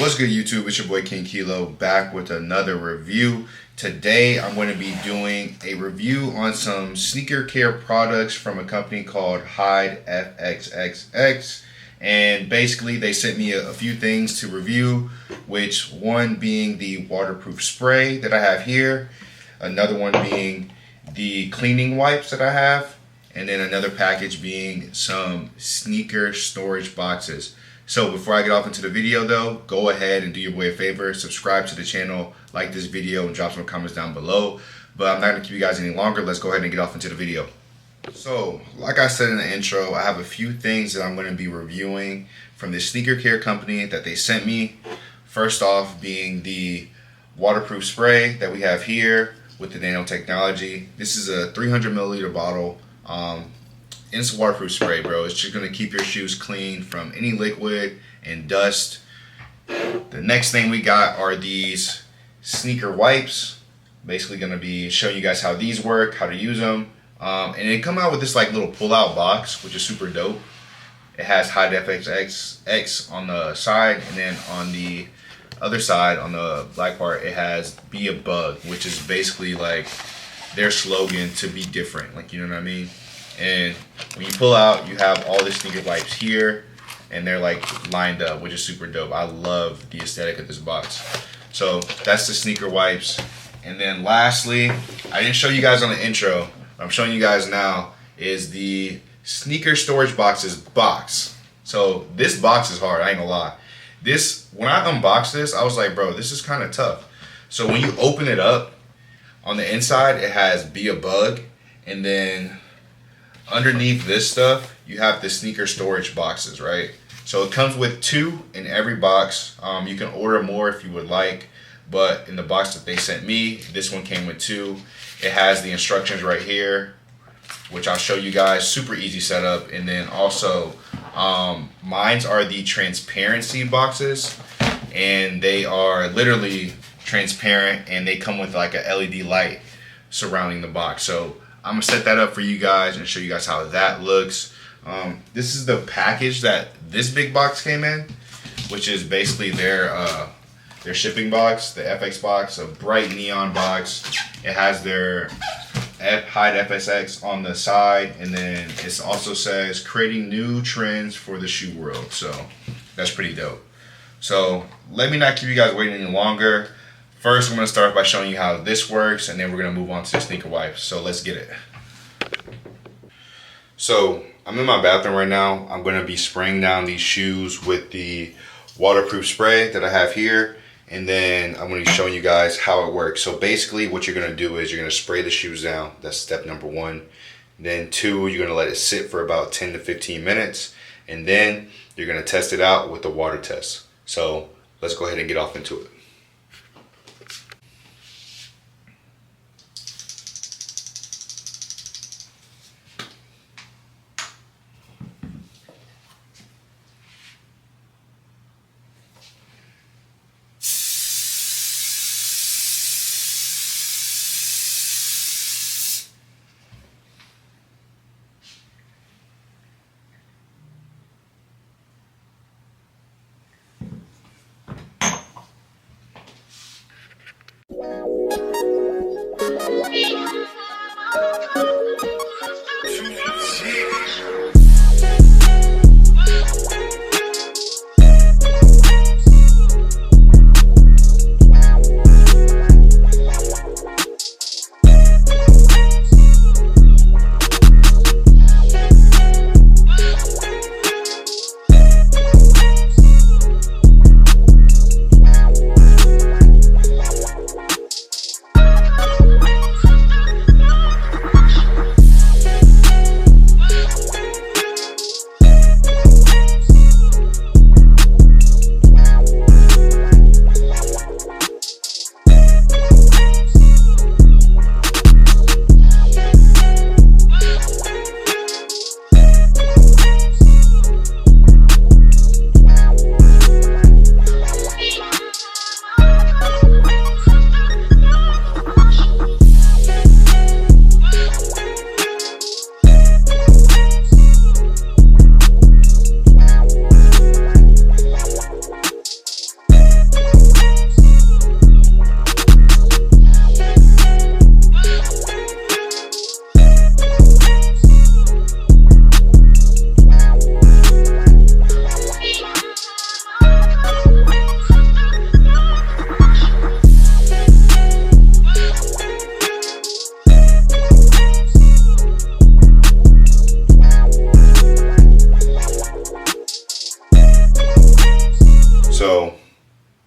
What's good, YouTube? It's your boy King Kilo back with another review. Today I'm going to be doing a review on some sneaker care products from a company called hidefxxx. And basically they sent me a few things to review, which one being the waterproof spray that I have here, another one being the cleaning wipes that I have, and then another package being some sneaker storage boxes. So before I get off into the video though, go ahead and do your boy a favor, subscribe to the channel, like this video, and drop some comments down below. But I'm not going to keep you guys any longer. Let's go ahead and get off into the video. So, like I said in the intro, I have a few things that I'm going to be reviewing from this sneaker care company that they sent me. First off being the waterproof spray that we have here with the nanotechnology. This is a 300 milliliter bottle. It's waterproof spray, bro. It's just going to keep your shoes clean from any liquid and dust. The next thing we got are these sneaker wipes. Basically going to be showing you guys how these work, how to use them. And they come out with this like little pull-out box, which is super dope. It has hidefxxx on the side, and then on the other side, on the black part, it has Be a Bug, which is basically like their slogan to be different. Like, you know what I mean? And when you pull out, you have all the sneaker wipes here, and they're like lined up, which is super dope. I love the aesthetic of this box. So that's the sneaker wipes. And then lastly, I didn't show you guys on the intro, what I'm showing you guys now is the sneaker storage boxes box. So this box is hard, I ain't gonna lie. When I unboxed this, I was like, bro, this is kind of tough. So when you open it up, on the inside, it has Be a Bug, and then underneath this stuff, you have the sneaker storage boxes, right? So it comes with 2 in every box. You can order more if you would like, but in the box that they sent me, this one came with 2. It has the instructions right here, which I'll show you guys. Super easy setup. And then also, mines are the transparency boxes, and they are literally transparent, and they come with like a LED light surrounding the box. So I'm gonna set that up for you guys and show you guys how that looks. This is the package that this big box came in, which is basically their shipping box, the FX box, a bright neon box. It has their hidefxxx on the side, and then it also says creating new trends for the shoe world. So that's pretty dope. So let me not keep you guys waiting any longer. First, I'm going to start by showing you how this works, and then we're going to move on to the sneaker wipes. So let's get it. So I'm in my bathroom right now. I'm going to be spraying down these shoes with the waterproof spray that I have here. And then I'm going to be showing you guys how it works. So basically what you're going to do is you're going to spray the shoes down. That's step number 1. Then 2, you're going to let it sit for about 10 to 15 minutes. And then you're going to test it out with the water test. So let's go ahead and get off into it.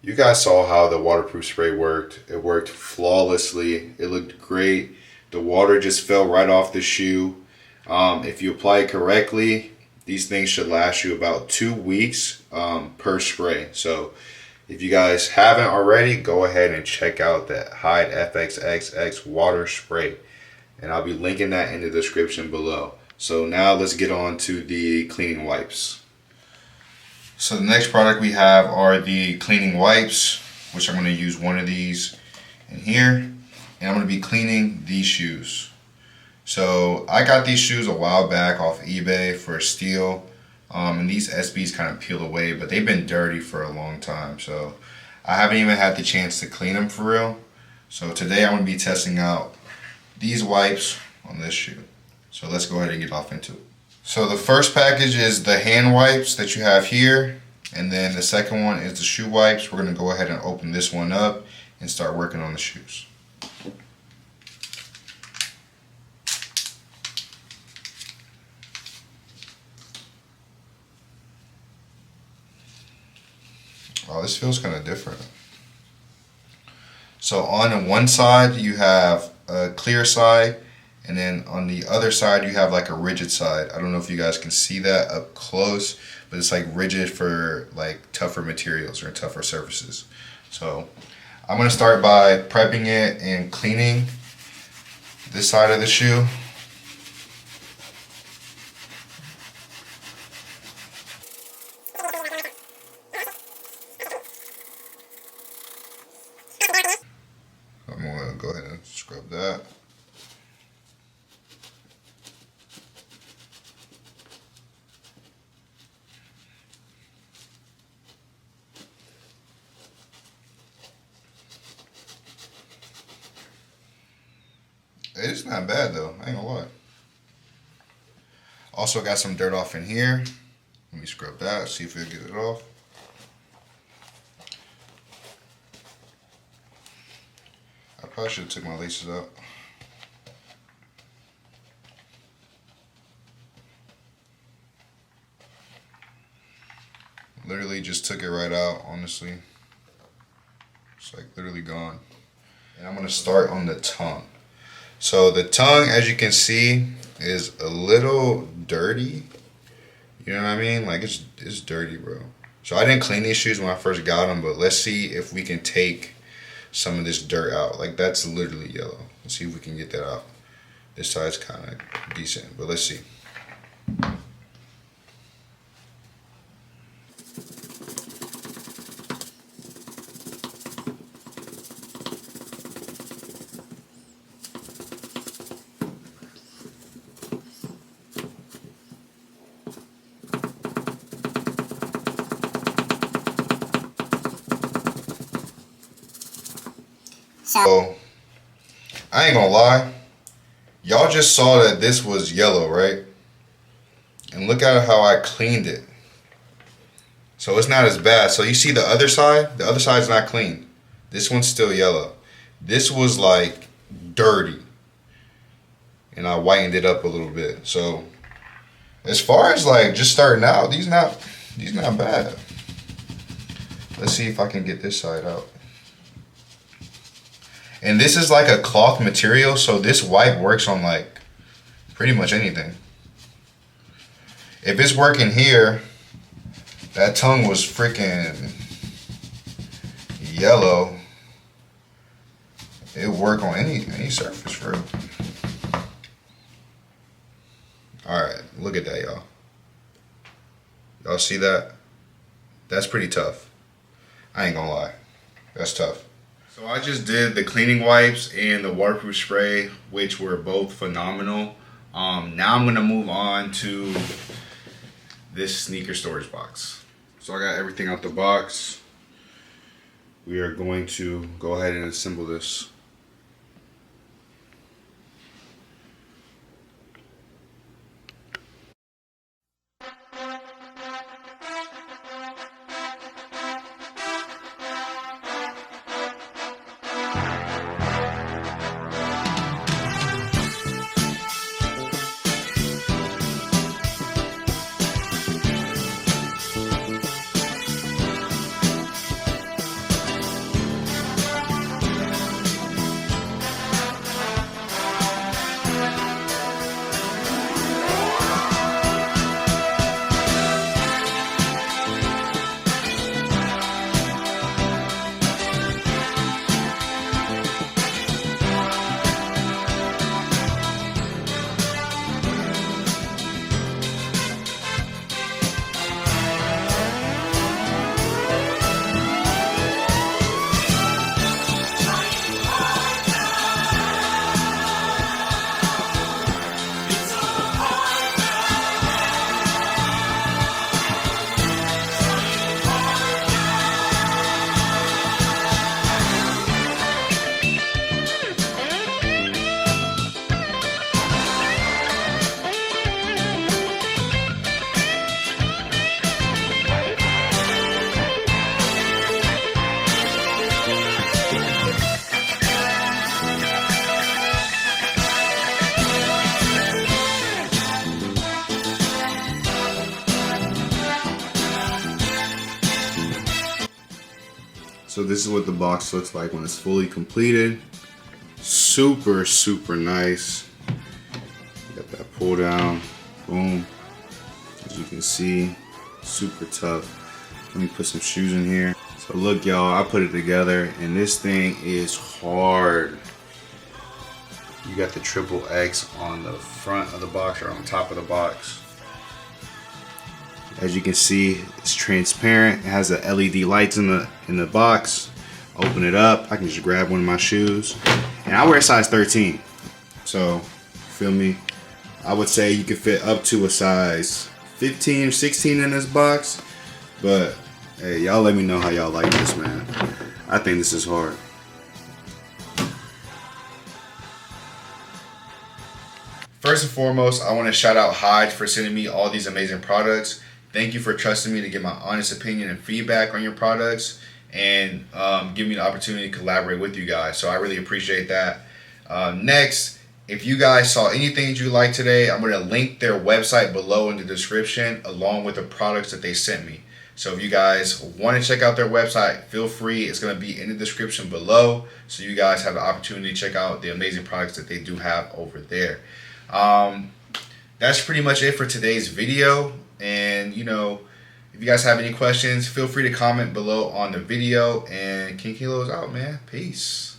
You guys saw how the waterproof spray worked. It worked flawlessly. It looked great. The water just fell right off the shoe. If you apply it correctly, these things should last you about 2 weeks per spray. So if you guys haven't already, go ahead and check out that hidefxxx water spray. And I'll be linking that in the description below. So now let's get on to the cleaning wipes. So the next product we have are the cleaning wipes, which I'm going to use one of these in here. And I'm going to be cleaning these shoes. So I got these shoes a while back off eBay for a steal. And these SBs kind of peel away, but they've been dirty for a long time. So I haven't even had the chance to clean them for real. So today I'm going to be testing out these wipes on this shoe. So let's go ahead and get off into it. So the first package is the hand wipes that you have here, and then the second one is the shoe wipes. We're going to go ahead and open this one up and start working on the shoes. Oh, this feels kind of different. So on the one side you have a clear side, and then on the other side you have like a rigid side. I don't know if you guys can see that up close, but it's like rigid for like tougher materials or tougher surfaces. So I'm going to start by prepping it and cleaning this side of the shoe. I'm going to go ahead and scrub that. It's not bad though, I ain't gonna lie. Also got some dirt off in here. Let me scrub that, see if we'll get it off. I probably should have took my laces out. Literally just took it right out, honestly. It's like literally gone. And I'm gonna start on the tongue. So the tongue, as you can see, is a little dirty. You know what I mean? Like it's dirty, bro. So I didn't clean these shoes when I first got them, but let's see if we can take some of this dirt out. Like that's literally yellow. Let's see if we can get that out. This side's kind of decent, but let's see. So, I ain't gonna lie, y'all just saw that this was yellow, right? And look at how I cleaned it. So it's not as bad. So you see the other side's not clean. This one's still yellow. This was like dirty. And I whitened it up a little bit. So as far as like just starting out, these not bad. Let's see if I can get this side out. And this is like a cloth material, so this wipe works on like pretty much anything. If it's working here, that tongue was freaking yellow. It'll work on any surface for real. Alright, look at that, y'all. Y'all see that? That's pretty tough. I ain't gonna lie. That's tough. So I just did the cleaning wipes and the waterproof spray, which were both phenomenal. Now I'm gonna move on to this sneaker storage box. So I got everything out the box. We are going to go ahead and assemble this. So this is what the box looks like when it's fully completed. Super, super nice. Got that pull down, boom. As you can see, super tough. Let me put some shoes in here. So look y'all, I put it together and this thing is hard. You got the hidefxxx on the front of the box or on top of the box. As you can see, it's transparent. It has the LED lights in the box. Open it up, I can just grab one of my shoes. And I wear a size 13. So, feel me? I would say you could fit up to a size 15 or 16 in this box. But hey, y'all let me know how y'all like this, man. I think this is hard. First and foremost, I want to shout out Hide for sending me all these amazing products. Thank you for trusting me to give my honest opinion and feedback on your products and give me the opportunity to collaborate with you guys. So I really appreciate that. Next, if you guys saw anything that you liked today, I'm going to link their website below in the description along with the products that they sent me. So if you guys want to check out their website, feel free. It's going to be in the description below so you guys have the opportunity to check out the amazing products that they do have over there. That's pretty much it for today's video. And you know, if you guys have any questions, feel free to comment below on the video. And King Kilo's out, man. Peace.